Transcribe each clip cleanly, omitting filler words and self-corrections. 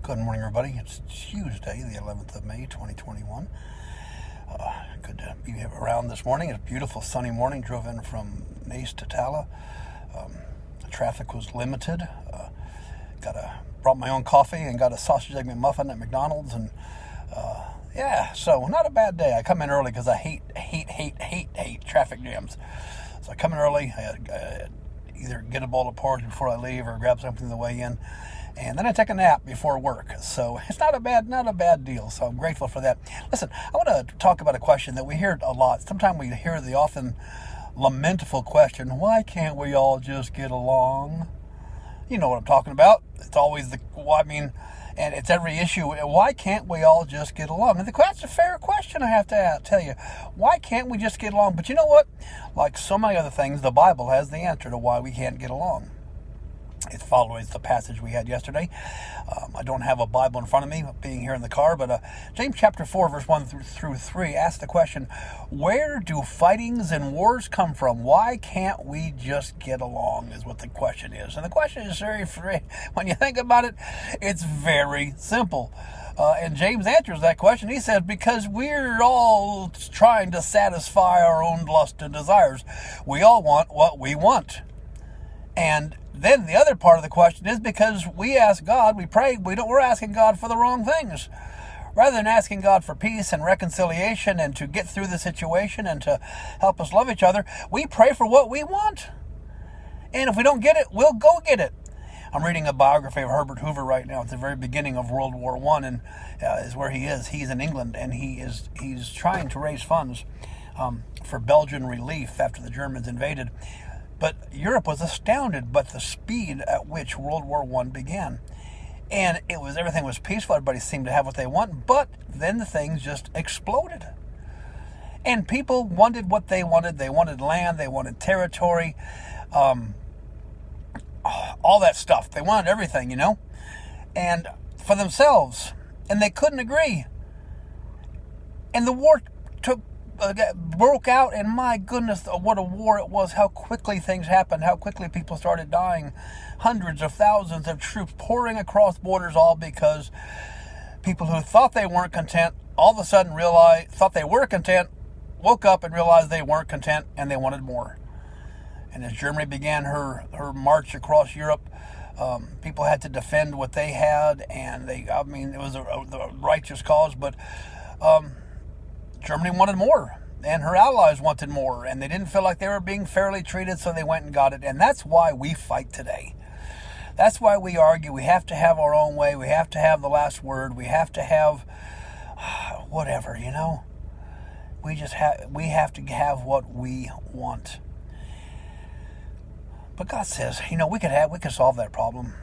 Good morning, everybody. It's Tuesday, the 11th of May, 2021. Good to be around this morning. It's a beautiful sunny morning. Drove in from Nace to Tala. The traffic was limited. Brought my own coffee and got a sausage egg McMuffin at McDonald's. And so not a bad day. I come in early because I hate traffic jams. So I come in early. I either get a bowl of porridge before I leave or grab something on the way in. And then I take a nap before work. So it's not a bad deal. So I'm grateful for that. Listen, I want to talk about a question that we hear a lot. Sometimes we hear the often lamentable question, why can't we all just get along? You know what I'm talking about. It's always and it's every issue. Why can't we all just get along? And that's a fair question, I have to tell you. Why can't we just get along? But you know what? Like so many other things, the Bible has the answer to why we can't get along. It follows the passage we had yesterday. I don't have a Bible in front of me, being here in the car, but James chapter 4, verse 1 through 3 asks the question, where do fightings and wars come from? Why can't we just get along, is what the question is. And the question is when you think about it, it's very simple. And James answers that question. He says, because we're all trying to satisfy our own lust and desires. We all want what we want. And then the other part of the question is because we ask God, we pray, we're asking God for the wrong things. Rather than asking God for peace and reconciliation and to get through the situation and to help us love each other, we pray for what we want. And if we don't get it, we'll go get it. I'm reading a biography of Herbert Hoover right now at the very beginning of World War I, and is where he is. He's in England, and he's trying to raise funds for Belgian relief after the Germans invaded. But Europe was astounded by the speed at which World War I began. And everything was peaceful. Everybody seemed to have what they want. But then the things just exploded. And people wanted what they wanted. They wanted land. They wanted territory. All that stuff. They wanted everything, and for themselves. And they couldn't agree. And the war broke out, and my goodness, what a war it was. How quickly things happened, how quickly people started dying. Hundreds of thousands of troops pouring across borders, all because people who thought they weren't content all of a sudden thought they were content, woke up and realized they weren't content and they wanted more. And as Germany began her march across Europe, people had to defend what they had, and it was a righteous cause, but Germany wanted more, and her allies wanted more, and they didn't feel like they were being fairly treated, so they went and got it. And that's why we fight today. That's why we argue. We have to have our own way. We have to have the last word. We have to have whatever, We have to have what we want. But God says, we could solve that problem,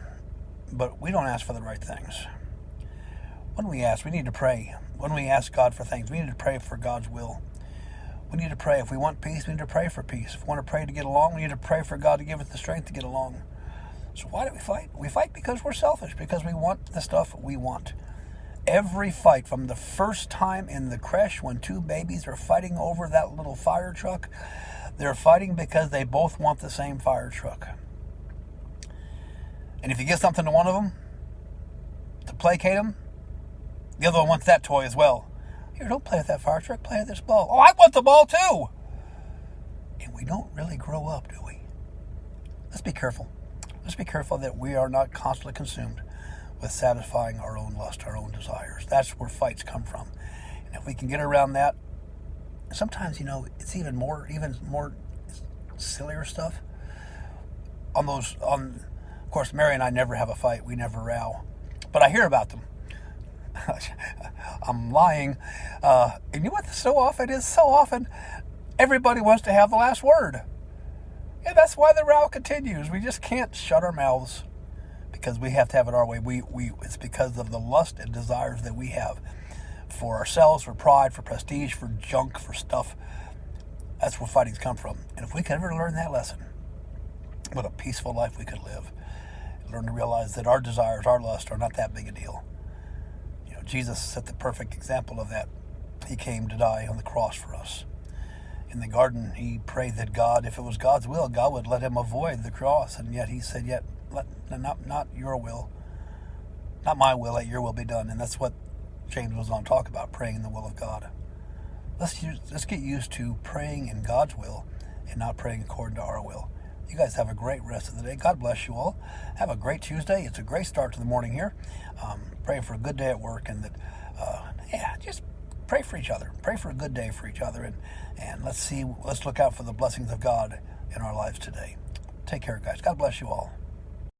but we don't ask for the right things. When we ask, we need to pray. When we ask God for things, we need to pray for God's will. We need to pray. If we want peace, we need to pray for peace. If we want to pray to get along, we need to pray for God to give us the strength to get along. So why do we fight? We fight because we're selfish, because we want the stuff we want. Every fight, from the first time in the creche when two babies are fighting over that little fire truck, they're fighting because they both want the same fire truck. And if you give something to one of them to placate them, the other one wants that toy as well. Here, don't play with that fire truck. Play with this ball. Oh, I want the ball too. And we don't really grow up, do we? Let's be careful. Let's be careful that we are not constantly consumed with satisfying our own lust, our own desires. That's where fights come from. And if we can get around that, sometimes, it's even more sillier stuff. Of course, Mary and I never have a fight. We never row. But I hear about them. I'm lying. And you know what so often everybody wants to have the last word. And that's why the row continues. We just can't shut our mouths because we have to have it our way. It's because of the lust and desires that we have for ourselves, for pride, for prestige, for junk, for stuff. That's where fightings come from. And if we could ever learn that lesson, what a peaceful life we could live. Learn to realize that our desires, our lusts are not that big a deal. Jesus set the perfect example of that. He came to die on the cross for us. In the garden, he prayed that God, if it was God's will, God would let him avoid the cross. And yet he said, not your will, Not my will, let your will be done. And that's what James was on talk about, praying in the will of God. Let's get used to praying in God's will and not praying according to our will. You guys have a great rest of the day. God bless you all. Have a great Tuesday. It's a great start to the morning here. Praying for a good day at work, and that, just pray for each other. Pray for a good day for each other, and let's look out for the blessings of God in our lives today. Take care, guys. God bless you all.